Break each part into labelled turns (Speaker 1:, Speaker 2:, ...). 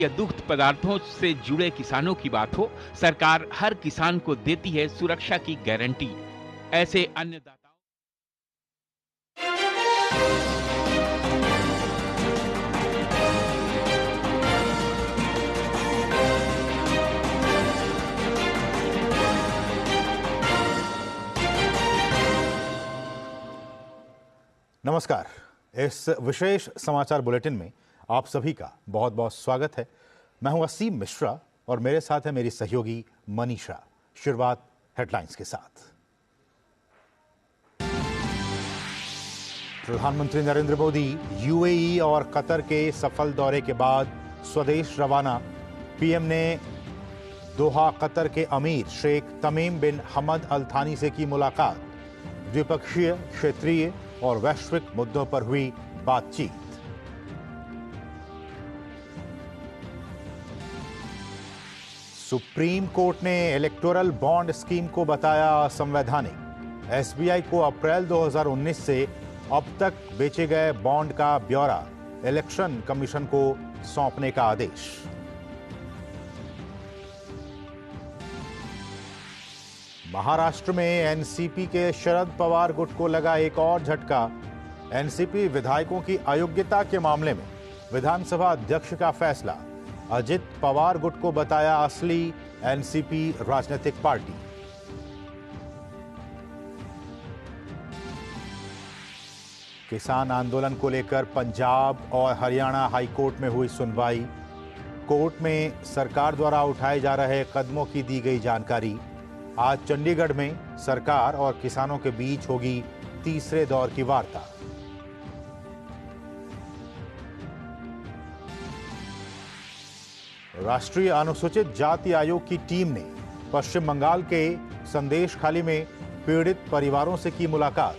Speaker 1: या दुग्ध पदार्थों से जुड़े किसानों की बात हो, सरकार हर किसान को देती है सुरक्षा की गारंटी। ऐसे अन्नदाताओं
Speaker 2: नमस्कार। इस विशेष समाचार बुलेटिन में आप सभी का बहुत बहुत स्वागत है। मैं हूं असीम मिश्रा और मेरे साथ है मेरी सहयोगी मनीषा। शुरुआत हेडलाइंस के साथ। प्रधानमंत्री नरेंद्र मोदी यूएई और कतर के सफल दौरे के बाद स्वदेश रवाना। पीएम ने दोहा कतर के अमीर शेख तमीम बिन हमद अल थानी से की मुलाकात। द्विपक्षीय, क्षेत्रीय और वैश्विक मुद्दों पर हुई बातचीत। सुप्रीम कोर्ट ने इलेक्टोरल बॉन्ड स्कीम को बताया असंवैधानिक। एसबीआई को अप्रैल 2019 से अब तक बेचे गए बॉन्ड का ब्यौरा इलेक्शन कमीशन को सौंपने का आदेश। महाराष्ट्र में एनसीपी के शरद पवार गुट को लगा एक और झटका। एनसीपी विधायकों की अयोग्यता के मामले में विधानसभा अध्यक्ष का फैसला। अजित पवार गुट को बताया असली एनसीपी राजनीतिक पार्टी। किसान आंदोलन को लेकर पंजाब और हरियाणा हाईकोर्ट में हुई सुनवाई। कोर्ट में सरकार द्वारा उठाए जा रहे कदमों की दी गई जानकारी। आज चंडीगढ़ में सरकार और किसानों के बीच होगी तीसरे दौर की वार्ता। राष्ट्रीय अनुसूचित जाति आयोग की टीम ने पश्चिम बंगाल के संदेशखाली में पीड़ित परिवारों से की मुलाकात।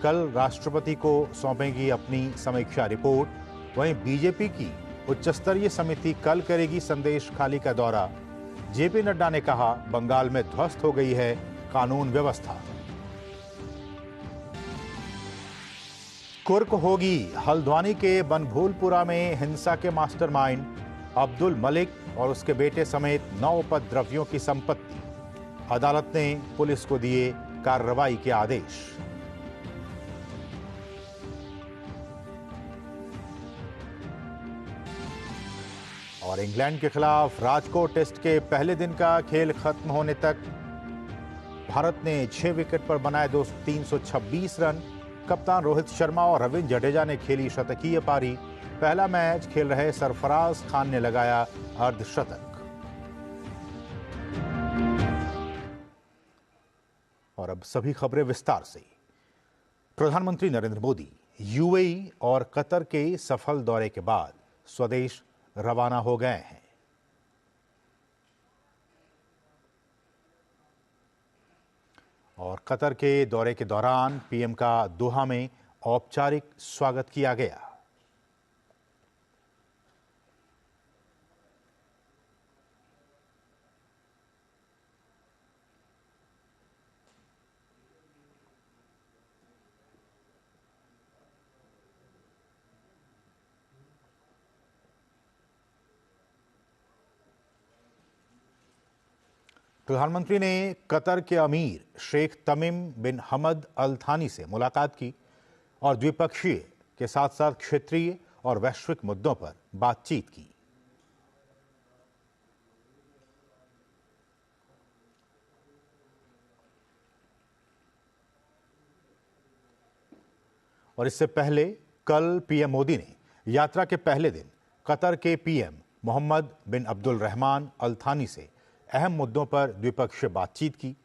Speaker 2: कल राष्ट्रपति को सौंपेगी अपनी समीक्षा रिपोर्ट। वहीं बीजेपी की उच्चस्तरीय समिति कल करेगी संदेशखाली का दौरा। जेपी नड्डा ने कहा, बंगाल में ध्वस्त हो गई है कानून व्यवस्था। कुर्क होगी। हल्द्वानी के बनभूलपुरा में हिंसा के मास्टरमाइंड अब्दुल मलिक और उसके बेटे समेत 9 उपद्रवियों की संपत्ति। अदालत ने पुलिस को दिए कार्रवाई के आदेश। और इंग्लैंड के खिलाफ राजकोट टेस्ट के पहले दिन का खेल खत्म होने तक भारत ने 6 विकेट पर बनाए 326 रन। कप्तान रोहित शर्मा और रविंद्र जडेजा ने खेली शतकीय पारी। पहला मैच खेल रहे सरफराज खान ने लगाया अर्धशतक। और अब सभी खबरें विस्तार से। प्रधानमंत्री नरेंद्र मोदी यूएई और कतर के सफल दौरे के बाद स्वदेश रवाना हो गए हैं। और कतर के दौरे के दौरान पीएम का दोहा में औपचारिक स्वागत किया गया। प्रधानमंत्री ने कतर के अमीर शेख तमीम बिन हमद अल थानी से मुलाकात की और द्विपक्षीय के साथ साथ क्षेत्रीय और वैश्विक मुद्दों पर बातचीत की। और इससे पहले कल पीएम मोदी ने यात्रा के पहले दिन कतर के पीएम मोहम्मद बिन अब्दुल रहमान अल थानी से अहम मुद्दों पर द्विपक्षीय बातचीत की।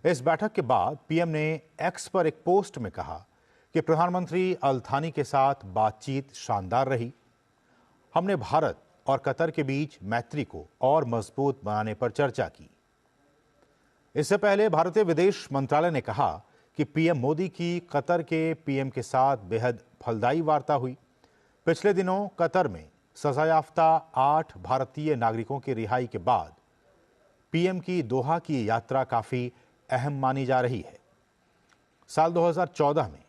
Speaker 2: इस बैठक के बाद पीएम ने एक्स पर एक पोस्ट में कहा कि प्रधानमंत्री अल थानी के साथ बातचीत शानदार रही। हमने भारत और कतर के बीच मैत्री को और मजबूत बनाने पर चर्चा की। इससे पहले भारतीय विदेश मंत्रालय ने कहा कि पीएम मोदी की कतर के पीएम के साथ बेहद फलदायी वार्ता हुई। पिछले दिनों कतर में सजायाफ्ता 8 भारतीय नागरिकों की रिहाई के बाद पीएम की दोहा की यात्रा काफी अहम मानी जा रही है। साल 2014 में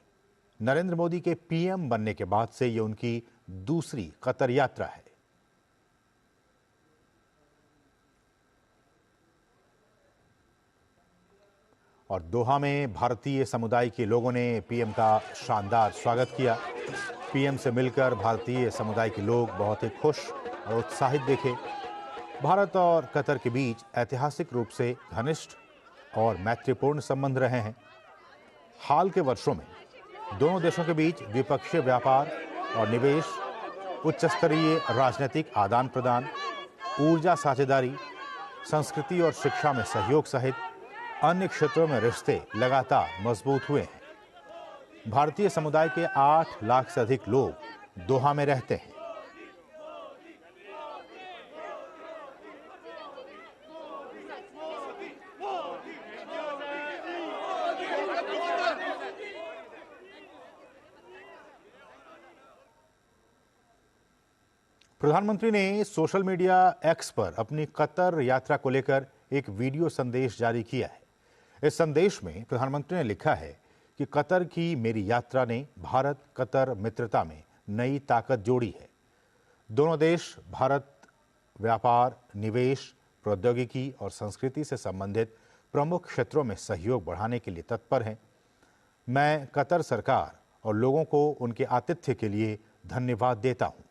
Speaker 2: नरेंद्र मोदी के पीएम बनने के बाद से ये उनकी दूसरी कतर यात्रा है। और दोहा में भारतीय समुदाय के लोगों ने पीएम का शानदार स्वागत किया। पीएम से मिलकर भारतीय समुदाय के लोग बहुत ही खुश और उत्साहित दिखे। भारत और कतर के बीच ऐतिहासिक रूप से घनिष्ठ और मैत्रीपूर्ण संबंध रहे हैं। हाल के वर्षों में दोनों देशों के बीच द्विपक्षीय व्यापार और निवेश, उच्च स्तरीय राजनीतिक आदान प्रदान, ऊर्जा साझेदारी, संस्कृति और शिक्षा में सहयोग सहित अन्य क्षेत्रों में रिश्ते लगातार मजबूत हुए हैं। भारतीय समुदाय के 8 लाख से अधिक लोग दोहा में रहते हैं। प्रधानमंत्री ने सोशल मीडिया एक्स पर अपनी कतर यात्रा को लेकर एक वीडियो संदेश जारी किया है। इस संदेश में प्रधानमंत्री ने लिखा है कि कतर की मेरी यात्रा ने भारत कतर मित्रता में नई ताकत जोड़ी है। दोनों देश भारत व्यापार, निवेश, प्रौद्योगिकी और संस्कृति से संबंधित प्रमुख क्षेत्रों में सहयोग बढ़ाने के लिए तत्पर हैं। मैं कतर सरकार और लोगों को उनके आतिथ्य के लिए धन्यवाद देता हूं।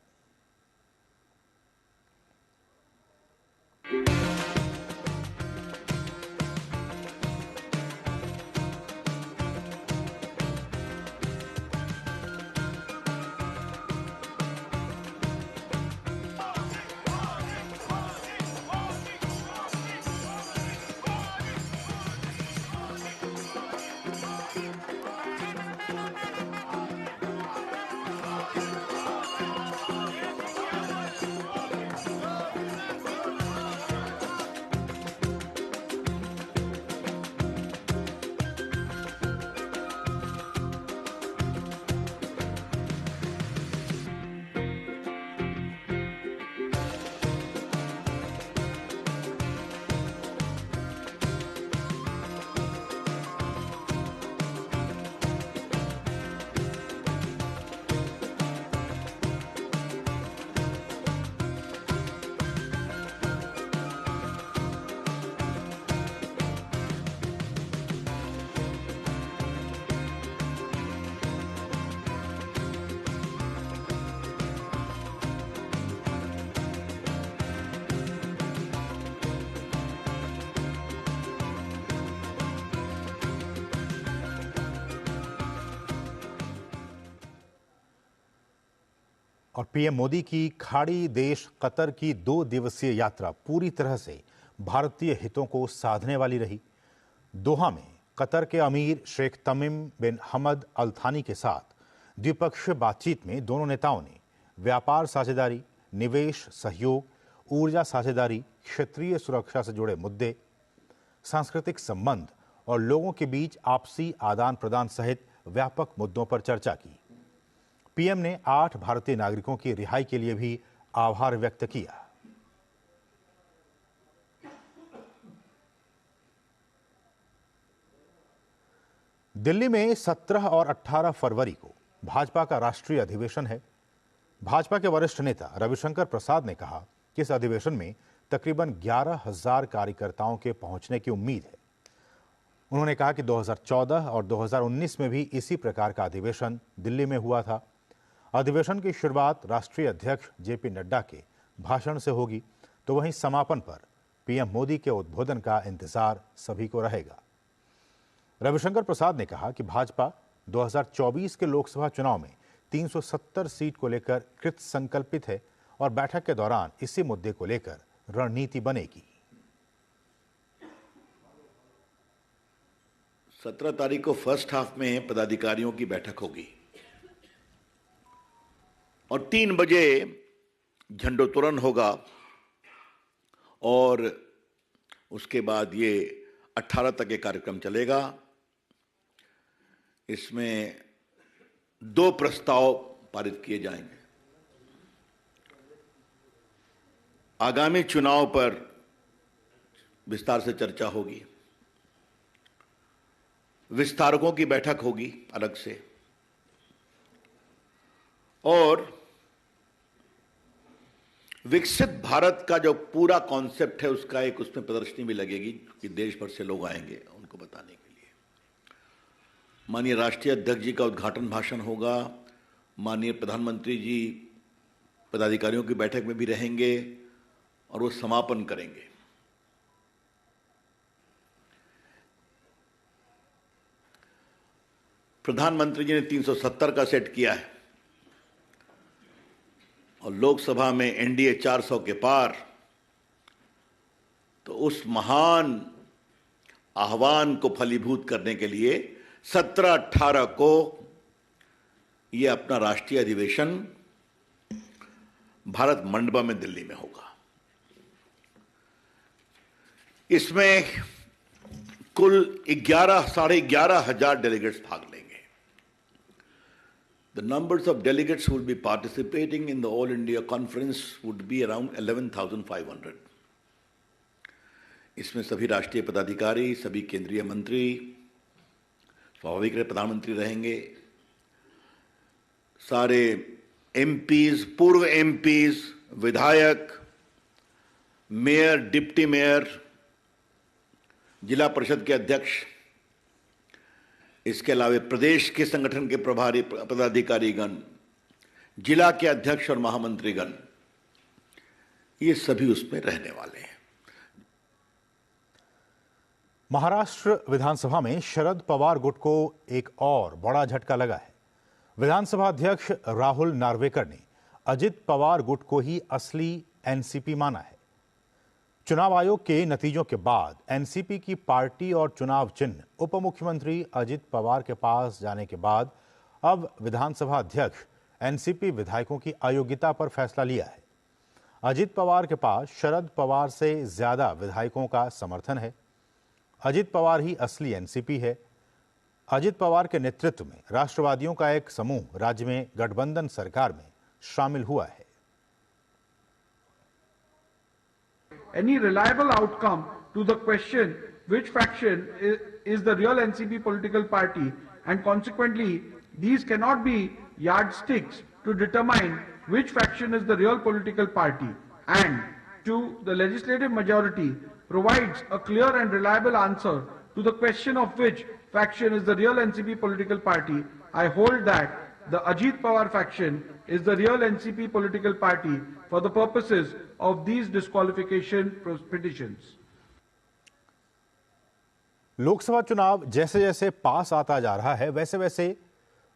Speaker 2: और पीएम मोदी की खाड़ी देश कतर की 2 दिवसीय यात्रा पूरी तरह से भारतीय हितों को साधने वाली रही। दोहा में कतर के अमीर शेख तमीम बिन हमद अल थानी के साथ द्विपक्षीय बातचीत में दोनों नेताओं ने व्यापार साझेदारी, निवेश सहयोग, ऊर्जा साझेदारी, क्षेत्रीय सुरक्षा से जुड़े मुद्दे, सांस्कृतिक संबंध और लोगों के बीच आपसी आदान प्रदान सहित व्यापक मुद्दों पर चर्चा की। पीएम ने 8 भारतीय नागरिकों की रिहाई के लिए भी आभार व्यक्त किया। दिल्ली में 17 और 18 फरवरी को भाजपा का राष्ट्रीय अधिवेशन है। भाजपा के वरिष्ठ नेता रविशंकर प्रसाद ने कहा कि इस अधिवेशन में तकरीबन 11,000 कार्यकर्ताओं के पहुंचने की उम्मीद है। उन्होंने कहा कि 2014 और 2019 में भी इसी प्रकार का अधिवेशन दिल्ली में हुआ था। अधिवेशन की शुरुआत राष्ट्रीय अध्यक्ष जेपी नड्डा के भाषण से होगी, तो वहीं समापन पर पीएम मोदी के उद्बोधन का इंतजार सभी को रहेगा। रविशंकर प्रसाद ने कहा कि भाजपा 2024 के लोकसभा चुनाव में 370 सीट को लेकर कृत संकल्पित है और बैठक के दौरान इसी मुद्दे को लेकर रणनीति बनेगी।
Speaker 3: 17 तारीख को फर्स्ट हाफ में पदाधिकारियों की बैठक होगी और 3 बजे झंडोत्तोलन होगा और उसके बाद ये 18 तक ये कार्यक्रम चलेगा। इसमें 2 प्रस्ताव पारित किए जाएंगे। आगामी चुनाव पर विस्तार से चर्चा होगी। विस्तारकों की बैठक होगी अलग से और विकसित भारत का जो पूरा कॉन्सेप्ट है उसका एक उसमें प्रदर्शनी भी लगेगी कि देश भर से लोग आएंगे उनको बताने के लिए। माननीय राष्ट्रीय अध्यक्ष जी का उद्घाटन भाषण होगा। माननीय प्रधानमंत्री जी पदाधिकारियों की बैठक में भी रहेंगे और वो समापन करेंगे। प्रधानमंत्री जी ने 370 का सेट किया है और लोकसभा में एनडीए 400 के पार। तो उस महान आह्वान को फलीभूत करने के लिए 17-18 को ये अपना राष्ट्रीय अधिवेशन भारत मंडपम में दिल्ली में होगा। इसमें कुल 11,500 डेलीगेट्स भाग लेंगे। The numbers of delegates who will be participating in the All India Conference would be around 11,500. इसमें सभी राष्ट्रीय पदाधिकारी, सभी केंद्रीय मंत्री, स्वाभाविक रूप से प्रधानमंत्री रहेंगे, सारे एमपीज, पूर्व एमपीज, विधायक, मेयर, डिप्टी मेयर, जिला परिषद के अध्यक्ष, इसके अलावा प्रदेश के संगठन के प्रभारी पदाधिकारीगण, जिला के अध्यक्ष और महामंत्रीगण, ये सभी उसमें रहने वाले हैं।
Speaker 2: महाराष्ट्र विधानसभा में शरद पवार गुट को एक और बड़ा झटका लगा है। विधानसभा अध्यक्ष राहुल नार्वेकर ने अजित पवार गुट को ही असली एनसीपी माना है। चुनाव आयोग के नतीजों के बाद एनसीपी की पार्टी और चुनाव चिन्ह उप मुख्यमंत्री अजित पवार के पास जाने के बाद अब विधानसभा अध्यक्ष एनसीपी विधायकों की अयोग्यता पर फैसला लिया है। अजित पवार के पास शरद पवार से ज्यादा विधायकों का समर्थन है। अजित पवार ही असली एनसीपी है। अजित पवार के नेतृत्व में राष्ट्रवादियों का एक समूह राज्य में गठबंधन सरकार में शामिल हुआ है।
Speaker 4: Any reliable outcome to the question which faction is the real NCP political party, and consequently these cannot be yardsticks to determine which faction is the real political party, and to the legislative majority provides a clear and reliable answer to the question of which faction is the real NCP political party. I hold that the Ajit Pawar faction is the real NCP political party for the purposes of these disqualification petitions.
Speaker 2: Lok Sabha चुनाव जैसे जैसे पास आता जा रहा है, वैसे वैसे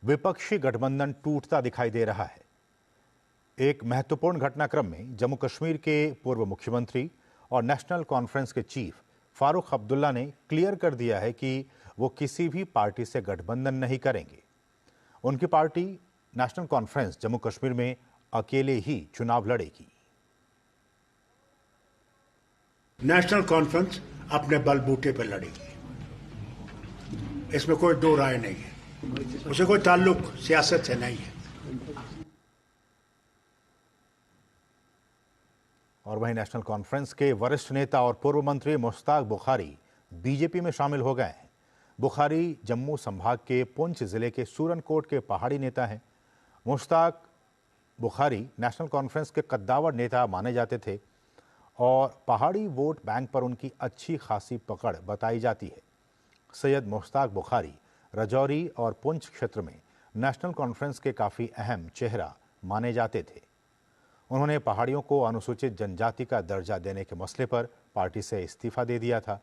Speaker 2: विपक्षी गठबंधन टूटता दिखाई दे रहा है। एक महत्वपूर्ण घटनाक्रम में जम्मू कश्मीर के पूर्व मुख्यमंत्री और नेशनल कॉन्फ्रेंस के चीफ फारूक अब्दुल्ला ने क्लियर कर दिया है कि वो किसी भी पार्टी से गठबंधन नहीं करेंगे। उनकी party national conference Jammu Kashmir में अकेले ही चुनाव लड़ेगी।
Speaker 5: नेशनल कॉन्फ्रेंस अपने बलबूते पर लड़ेगी, इसमें कोई दो राय नहीं है। उसे कोई ताल्लुक सियासत से नहीं है।
Speaker 2: और वहीं नेशनल कॉन्फ्रेंस के वरिष्ठ नेता और पूर्व मंत्री मुश्ताक बुखारी बीजेपी में शामिल हो गए हैं। बुखारी जम्मू संभाग के पुंछ जिले के सूरनकोट के पहाड़ी नेता हैं। मुश्ताक बुखारी नेशनल कॉन्फ्रेंस के कद्दावर नेता माने जाते थे और पहाड़ी वोट बैंक पर उनकी अच्छी खासी पकड़ बताई जाती है। सैयद मुश्ताक बुखारी राजौरी और पुंछ क्षेत्र में नेशनल कॉन्फ्रेंस के काफ़ी अहम चेहरा माने जाते थे। उन्होंने पहाड़ियों को अनुसूचित जनजाति का दर्जा देने के मसले पर पार्टी से इस्तीफा दे दिया था।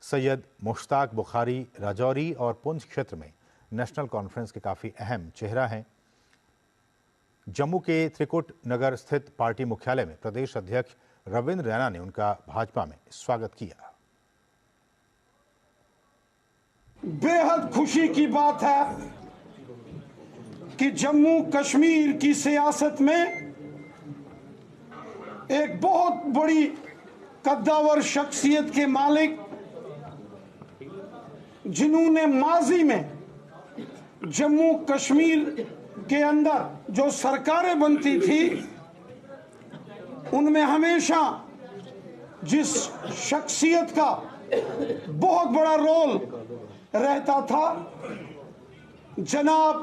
Speaker 2: सैयद मुश्ताक बुखारी राजौरी और पुंछ क्षेत्र में नेशनल कॉन्फ्रेंस के काफ़ी अहम चेहरा हैं। जम्मू के त्रिकुट नगर स्थित पार्टी मुख्यालय में प्रदेश अध्यक्ष रविंद्र रैना ने उनका भाजपा में स्वागत किया।
Speaker 6: बेहद खुशी की बात है कि जम्मू कश्मीर की सियासत में एक बहुत बड़ी कद्दावर शख्सियत के मालिक, जिन्होंने माजी में जम्मू कश्मीर के अंदर जो सरकारें बनती थी उनमें हमेशा जिस शख्सियत का बहुत बड़ा रोल रहता था, जनाब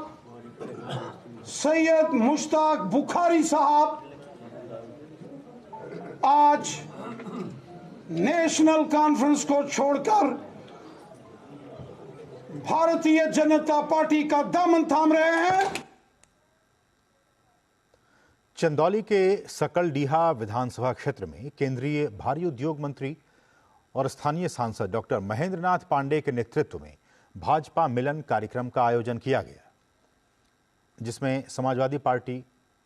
Speaker 6: सैयद मुश्ताक बुखारी साहब आज नेशनल कॉन्फ्रेंस को छोड़कर भारतीय जनता पार्टी का दामन थाम रहे हैं।
Speaker 2: चंदौली के सकलडीहा विधानसभा क्षेत्र में केंद्रीय भारी उद्योग मंत्री और स्थानीय सांसद डॉक्टर महेंद्रनाथ पांडेय के नेतृत्व में भाजपा मिलन कार्यक्रम का आयोजन किया गया, जिसमें समाजवादी पार्टी,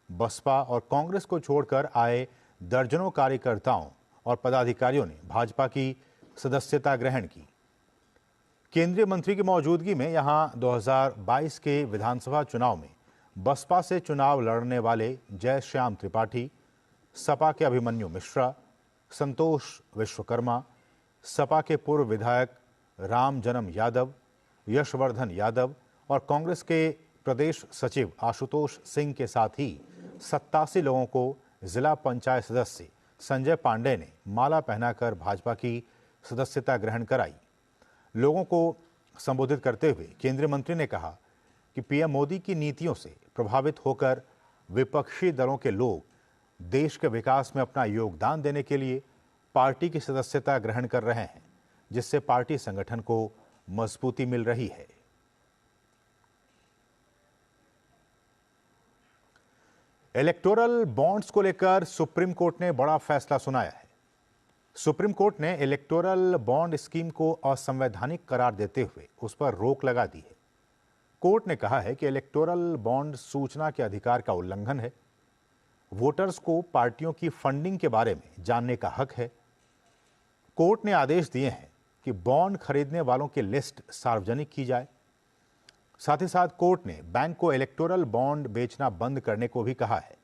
Speaker 2: बसपा और कांग्रेस को छोड़कर आए दर्जनों कार्यकर्ताओं और पदाधिकारियों ने भाजपा की सदस्यता ग्रहण की। केंद्रीय मंत्री की मौजूदगी में यहां 2022 के विधानसभा चुनाव में बसपा से चुनाव लड़ने वाले जय श्याम त्रिपाठी, सपा के अभिमन्यु मिश्रा, संतोष विश्वकर्मा, सपा के पूर्व विधायक राम जन्म यादव, यशवर्धन यादव और कांग्रेस के प्रदेश सचिव आशुतोष सिंह के साथ ही 87 लोगों को जिला पंचायत सदस्य संजय पांडे ने माला पहनाकर भाजपा की सदस्यता ग्रहण कराई। लोगों को संबोधित करते हुए केंद्रीय मंत्री ने कहा कि पीएम मोदी की नीतियों से प्रभावित होकर विपक्षी दलों के लोग देश के विकास में अपना योगदान देने के लिए पार्टी की सदस्यता ग्रहण कर रहे हैं, जिससे पार्टी संगठन को मजबूती मिल रही है। इलेक्टोरल बॉन्ड्स को लेकर सुप्रीम कोर्ट ने बड़ा फैसला सुनाया है। सुप्रीम कोर्ट ने इलेक्टोरल बॉन्ड स्कीम को असंवैधानिक करार देते हुए उस पर रोक लगा दी है। कोर्ट ने कहा है कि इलेक्टोरल बॉन्ड सूचना के अधिकार का उल्लंघन है। वोटर्स को पार्टियों की फंडिंग के बारे में जानने का हक है। कोर्ट ने आदेश दिए हैं कि बॉन्ड खरीदने वालों की लिस्ट सार्वजनिक की जाए। साथ ही साथ कोर्ट ने बैंक को इलेक्टोरल बॉन्ड बेचना बंद करने को भी कहा है।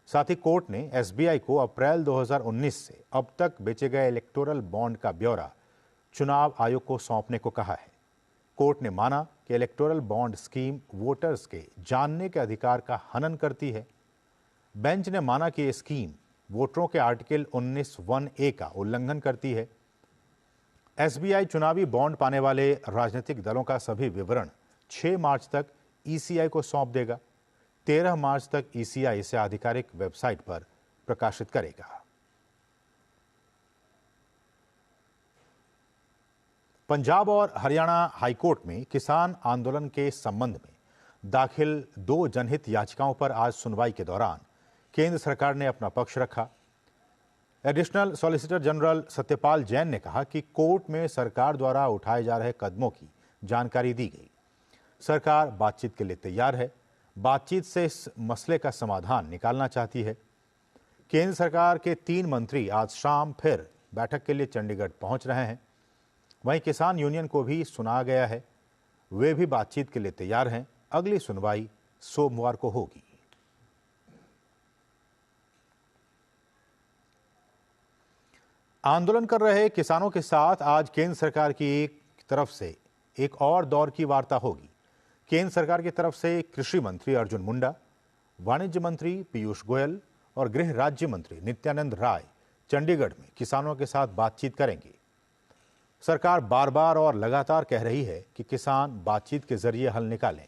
Speaker 2: साथ ही कोर्ट ने एसबीआई को अप्रैल 2019 से अब तक बेचे गए इलेक्टोरल बॉन्ड का ब्यौरा चुनाव आयोग को सौंपने को कहा है। कोर्ट ने माना कि इलेक्टोरल बॉन्ड स्कीम वोटर्स के जानने के अधिकार का हनन करती है। बेंच ने माना कि यह स्कीम वोटरों के आर्टिकल 19(1)(a) का उल्लंघन करती है। एसबीआई चुनावी बॉन्ड पाने वाले राजनीतिक दलों का सभी विवरण 6 मार्च तक ईसीआई को सौंप देगा। 13 मार्च तक ईसीआई इसे आधिकारिक वेबसाइट पर प्रकाशित करेगा। पंजाब और हरियाणा हाईकोर्ट में किसान आंदोलन के संबंध में दाखिल 2 जनहित याचिकाओं पर आज सुनवाई के दौरान केंद्र सरकार ने अपना पक्ष रखा। Additional solicitor general Satyapal Jain ने कहा कि कोर्ट में सरकार द्वारा उठाए जा रहे कदमों की जानकारी दी गई। सरकार बातचीत के लिए तैयार है, बातचीत से इस मसले का समाधान निकालना चाहती है। केंद्र सरकार के 3 मंत्री आज शाम फिर बैठक के लिए चंडीगढ़ पहुंच रहे हैं। वहीं किसान यूनियन को भी सुना गया है, वे भी बातचीत के लिए तैयार हैं। अगली सुनवाई सोमवार को होगी। आंदोलन कर रहे किसानों के साथ आज केंद्र सरकार की तरफ से एक और दौर की वार्ता होगी। केंद्र सरकार की तरफ से कृषि मंत्री अर्जुन मुंडा, वाणिज्य मंत्री पीयूष गोयल और गृह राज्य मंत्री नित्यानंद राय चंडीगढ़ में किसानों के साथ बातचीत करेंगे। सरकार बार बार और लगातार कह रही है कि किसान बातचीत के जरिए हल निकालें।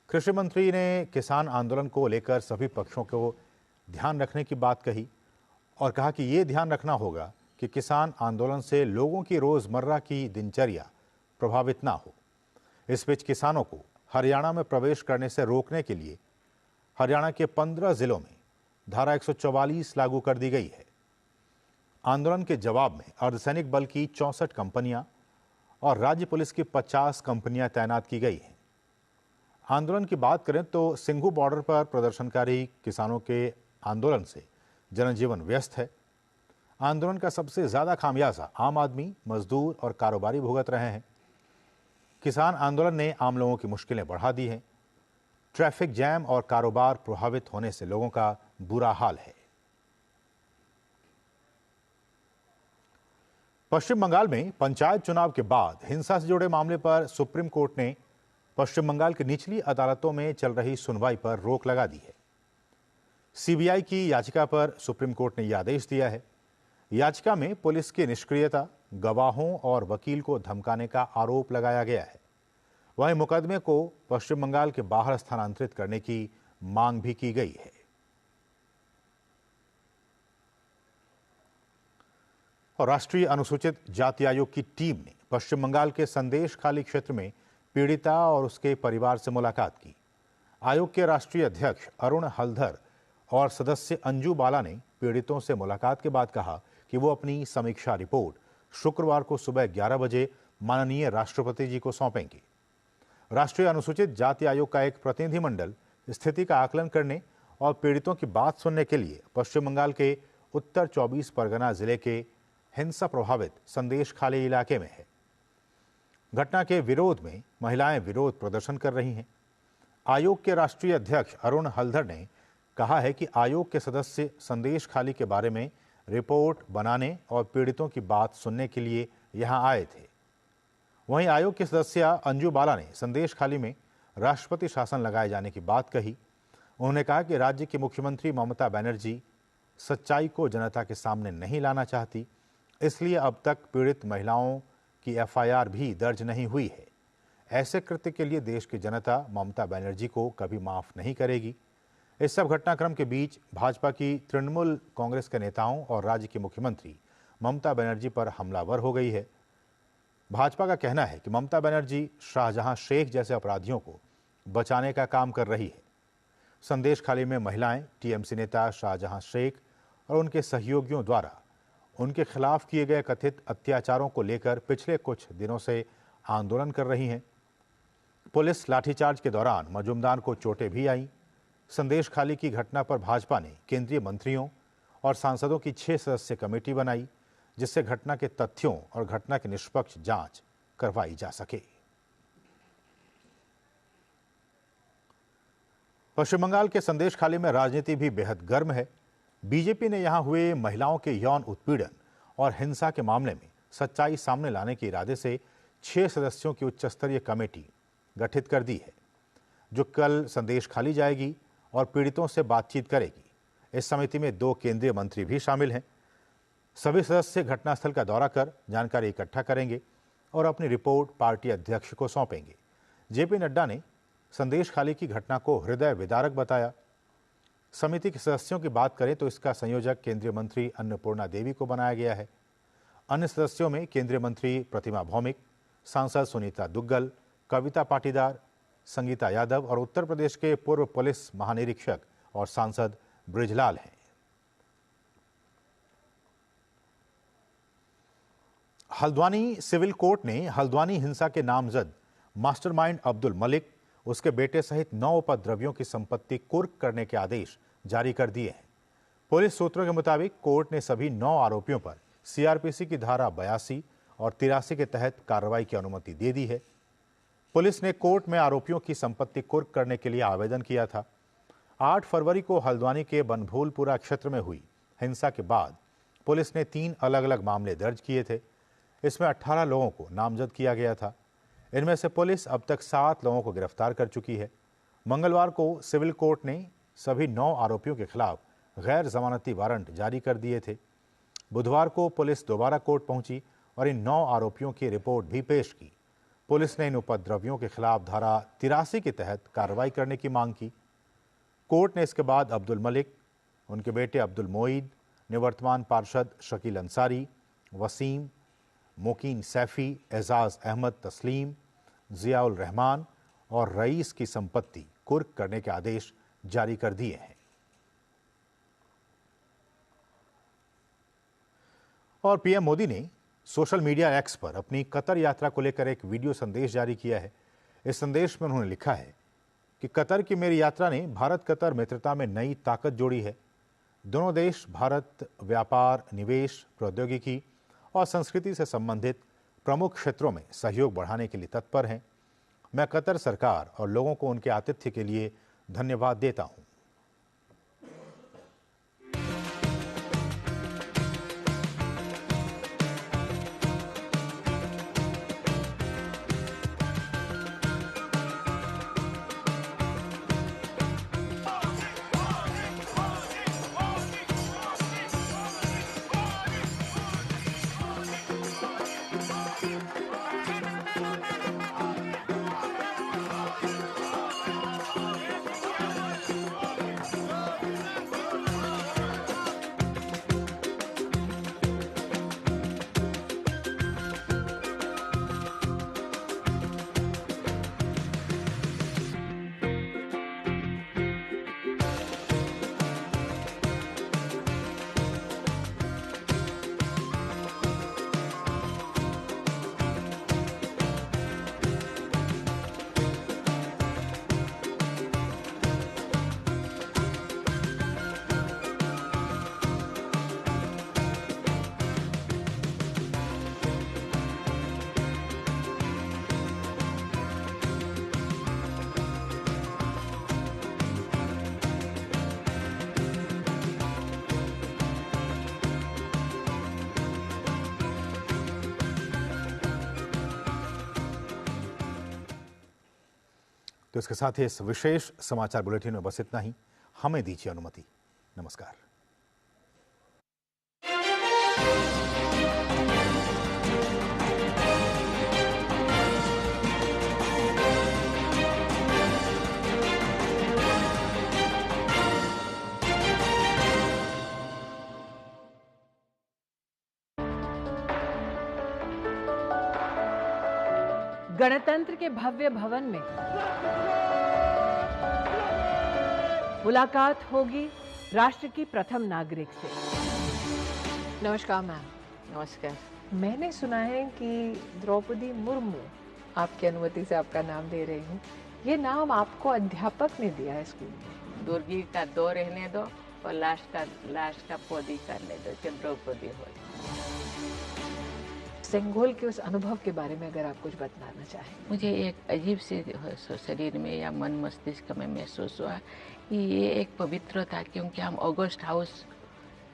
Speaker 2: कृषि मंत्री ने किसान आंदोलन को लेकर सभी पक्षों को ध्यान रखने की बात कही और कहा कि ये ध्यान रखना होगा कि किसान आंदोलन से लोगों की रोजमर्रा की दिनचर्या प्रभावित ना हो। इस बीच किसानों को हरियाणा में प्रवेश करने से रोकने के लिए हरियाणा के 15 जिलों में धारा 144 लागू कर दी गई है। आंदोलन के जवाब में अर्धसैनिक बल की 64 कंपनियां और राज्य पुलिस की 50 कंपनियां तैनात की गई हैं। आंदोलन की बात करें तो सिंघू बॉर्डर पर प्रदर्शनकारी किसानों के आंदोलन से जनजीवन व्यस्त है। आंदोलन का सबसे ज्यादा खामियाजा आम आदमी, मजदूर और कारोबारी भुगत रहे हैं। किसान आंदोलन ने आम लोगों की मुश्किलें बढ़ा दी हैं। ट्रैफिक जैम और कारोबार प्रभावित होने से लोगों का बुरा हाल है। पश्चिम बंगाल में पंचायत चुनाव के बाद हिंसा से जुड़े मामले पर सुप्रीम कोर्ट ने पश्चिम बंगाल की निचली अदालतों में चल रही सुनवाई पर रोक लगा दी है। सीबीआई की याचिका पर सुप्रीम कोर्ट ने यह आदेश दिया है। याचिका में पुलिस की निष्क्रियता, गवाहों और वकील को धमकाने का आरोप लगाया गया है। वहीं मुकदमे को पश्चिम बंगाल के बाहर स्थानांतरित करने की मांग भी की गई है। और राष्ट्रीय अनुसूचित जाति आयोग की टीम ने पश्चिम बंगाल के संदेश खाली क्षेत्र में पीड़िता और उसके परिवार से मुलाकात की। आयोग के राष्ट्रीय अध्यक्ष अरुण हल्दर और सदस्य अंजू बाला ने पीड़ितों से मुलाकात के बाद कहा कि वो अपनी समीक्षा रिपोर्ट शुक्रवार को सुबह 11 बजे माननीय राष्ट्रपति जी को सौंपेंगे। राष्ट्रीय अनुसूचित जाति आयोग का एक प्रतिनिधिमंडल स्थिति का आकलन करने और पीड़ितों की बात सुनने के लिए पश्चिम बंगाल के उत्तर 24 परगना जिले के हिंसा प्रभावित संदेश खाली इलाके में है। घटना के विरोध में महिलाएं विरोध प्रदर्शन कर रही हैं। आयोग के राष्ट्रीय अध्यक्ष अरुण हल्दर ने कहा है कि आयोग के सदस्य संदेश खाली के बारे में रिपोर्ट बनाने और पीड़ितों की बात सुनने के लिए यहां आए थे। वहीं आयोग के सदस्य अंजू बाला ने संदेश खाली में राष्ट्रपति शासन लगाए जाने की बात कही। उन्होंने कहा कि राज्य की मुख्यमंत्री ममता बनर्जी सच्चाई को जनता के सामने नहीं लाना चाहती, इसलिए अब तक पीड़ित महिलाओं की एफआईआर भी दर्ज नहीं हुई है। ऐसे कृत्य के लिए देश की जनता ममता बनर्जी को कभी माफ नहीं करेगी। इस सब घटनाक्रम के बीच भाजपा की तृणमूल कांग्रेस के नेताओं और राज्य की मुख्यमंत्री ममता बनर्जी पर हमलावर हो गई है। भाजपा का कहना है कि ममता बनर्जी शाहजहां शेख जैसे अपराधियों को बचाने का काम कर रही है। संदेश खाली में महिलाएं टीएमसी नेता शाहजहां शेख और उनके सहयोगियों द्वारा उनके खिलाफ किए गए कथित अत्याचारों को लेकर पिछले कुछ दिनों से आंदोलन कर रही हैं। पुलिस लाठीचार्ज के दौरान मजूमदार को चोटें भी आईं। संदेश खाली की घटना पर भाजपा ने केंद्रीय मंत्रियों और सांसदों की 6 सदस्यीय कमेटी बनाई, जिससे घटना के तथ्यों और घटना की निष्पक्ष जांच करवाई जा सके। पश्चिम बंगाल के संदेश खाली में राजनीति भी बेहद गर्म है। बीजेपी ने यहां हुए महिलाओं के यौन उत्पीड़न और हिंसा के मामले में सच्चाई सामने लाने के इरादे से 6 सदस्यों की उच्च स्तरीय कमेटी गठित कर दी है, जो कल संदेश खाली जाएगी और पीड़ितों से बातचीत करेगी। इस समिति में 2 केंद्रीय मंत्री भी शामिल हैं। सभी सदस्य घटनास्थल का दौरा कर जानकारी इकट्ठा करेंगे और अपनी रिपोर्ट पार्टी अध्यक्ष को सौंपेंगे। जेपी नड्डा ने संदेश खाली की घटना को हृदय विदारक बताया। समिति के सदस्यों की बात करें तो इसका संयोजक केंद्रीय मंत्री अन्नपूर्णा देवी को बनाया गया है। अन्य सदस्यों में केंद्रीय मंत्री प्रतिमा भौमिक, सांसद सुनीता दुग्गल, कविता पाटीदार, संगीता यादव और उत्तर प्रदेश के पूर्व पुलिस महानिरीक्षक और सांसद ब्रिजलाल हैं। हल्द्वानी सिविल कोर्ट ने हल्द्वानी हिंसा के नामजद मास्टरमाइंड अब्दुल मलिक, उसके बेटे सहित 9 उपद्रवियों की संपत्ति कुर्क करने के आदेश जारी कर दिए हैं। पुलिस सूत्रों के मुताबिक कोर्ट ने सभी 9 आरोपियों पर सीआरपीसी की धारा 82 और 83 के तहत कार्रवाई की अनुमति दे दी है। पुलिस ने कोर्ट में आरोपियों की संपत्ति कुर्क करने के लिए आवेदन किया था। 8 फरवरी को हल्द्वानी के बनभूलपुरा क्षेत्र में हुई हिंसा के बाद पुलिस ने 3 अलग अलग मामले दर्ज किए थे। इसमें 18 लोगों को नामजद किया गया था। इनमें से पुलिस अब तक 7 लोगों को गिरफ्तार कर चुकी है। मंगलवार को सिविल कोर्ट ने सभी 9 आरोपियों के खिलाफ गैर जमानती वारंट जारी कर दिए थे। बुधवार को पुलिस दोबारा कोर्ट पहुंची और इन 9 आरोपियों की रिपोर्ट भी पेश की। पुलिस ने इन उपद्रवियों के खिलाफ धारा 83 के तहत कार्रवाई करने की मांग की। कोर्ट ने इसके बाद अब्दुल मलिक, उनके बेटे अब्दुल मोईद, निवर्तमान पार्षद शकील अंसारी, वसीम, मोकीन सैफी, एजाज अहमद तस्लीम, जियाउल रहमान और रईस की संपत्ति कुर्क करने के आदेश जारी कर दिए हैं। और पीएम मोदी ने सोशल मीडिया एक्स पर अपनी कतर यात्रा को लेकर एक वीडियो संदेश जारी किया है। इस संदेश में उन्होंने लिखा है कि कतर की मेरी यात्रा ने भारत कतर मित्रता में नई ताकत जोड़ी है। दोनों देश भारत व्यापार, निवेश, प्रौद्योगिकी और संस्कृति से संबंधित प्रमुख क्षेत्रों में सहयोग बढ़ाने के लिए तत्पर हैं। मैं कतर सरकार और लोगों को उनके आतिथ्य के लिए धन्यवाद देता हूं। तो इसके साथ ही इस विशेष समाचार बुलेटिन में बस इतना ही। हमें दीजिए अनुमति। नमस्कार।
Speaker 7: गणतंत्र के भव्य भवन में मुलाकात होगी राष्ट्र की प्रथम नागरिक से। नमस्कार मैम।
Speaker 8: नमस्कार।
Speaker 7: मैंने सुना है कि द्रौपदी मुर्मू, आपकी अनुमति से आपका नाम ले रही हूँ, ये नाम आपको अध्यापक ने दिया है स्कूल में।
Speaker 8: दुर्गी का दो रहने दो और लास्ट का पोदी करने दो कि द्रौपदी हो।
Speaker 7: सेंगोल के उस अनुभव के बारे में अगर आप कुछ बताना चाहें।
Speaker 8: मुझे एक अजीब सी शरीर में या मन मस्तिष्क में महसूस हुआ कि ये एक पवित्र था, क्योंकि हम ऑगस्ट हाउस,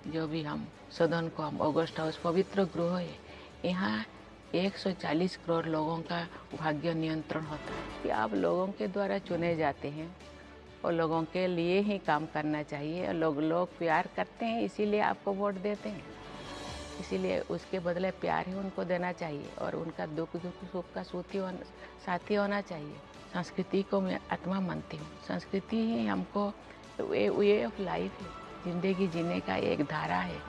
Speaker 8: जो भी हम सदन को हम ऑगस्ट हाउस पवित्र गृह है, यहाँ 140 करोड़ लोगों का भाग्य नियंत्रण होता है कि आप लोगों के द्वारा चुने जाते हैं और लोगों के लिए ही काम करना चाहिए। और लोग प्यार करते हैं, इसीलिए आपको वोट देते हैं, इसीलिए उसके बदले प्यार ही उनको देना चाहिए और उनका दुख सुख का साथी होना चाहिए। संस्कृति को मैं आत्मा मानती हूँ। संस्कृति ही हमको वे ऑफ लाइफ है, जिंदगी जीने का एक धारा है।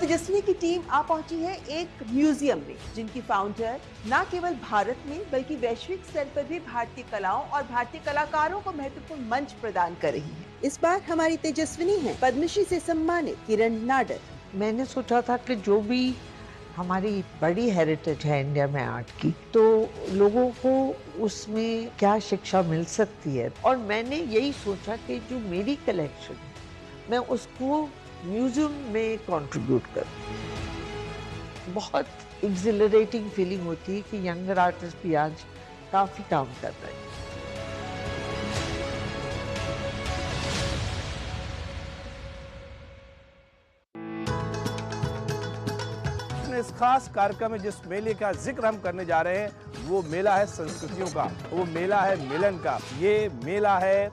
Speaker 9: तेजस्विनी की टीम आ पहुंची है एक म्यूजियम में, जिनकी फाउंडर न केवल भारत में बल्कि वैश्विक स्तर पर भी भारतीय कलाओं और भारतीय कलाकारों को महत्वपूर्ण मंच प्रदान कर रही है। इस बार हमारी तेजस्विनी है पद्मश्री से सम्मानित किरण नाडर।
Speaker 10: मैंने सोचा था कि जो भी हमारी बड़ी हेरिटेज है इंडिया में आर्ट की, तो लोगों को उसमें क्या शिक्षा मिल सकती है, और मैंने यही सोचा कि जो मेरी कलेक्शन है मैं उसको म्यूजियम में कंट्रीब्यूट करूं। बहुत एक्सिलरेटिंग फीलिंग होती है कि यंगर आर्टिस्ट भी आज काफी काम कर रहे हैं।
Speaker 11: इस खास कार्यक्रम में जिस मेले का जिक्र हम करने जा रहे हैं, वो मेला है संस्कृतियों का, वो मेला है मिलन का। ये मेला है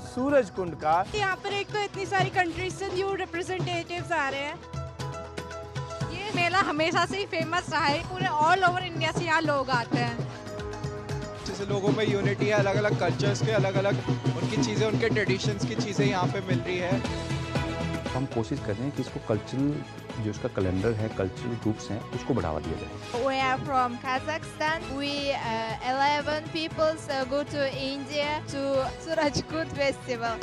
Speaker 11: सूरज कुंड का।
Speaker 12: यहाँ पर एक तो इतनी सारी कंट्रीज से न्यू रिप्रेजेंटेटिव्स आ रहे हैं। ये मेला हमेशा से ही फेमस रहा है, पूरे ऑल ओवर इंडिया से यहाँ लोग आते हैं।
Speaker 13: जैसे लोगों में यूनिटी है, अलग अलग कल्चर्स के अलग अलग उनकी चीज़ें, उनके ट्रेडिशंस की चीज़ें यहाँ पे मिल रही है।
Speaker 14: हम कोशिश कर रहे हैं कि इसको कल्चरल, जो इसका कैलेंडर है, कल्चरल ग्रुप्स हैं, उसको बढ़ावा दिया जाए।
Speaker 12: We are from Kazakhstan. We 11 people go to India to Surajkund festival.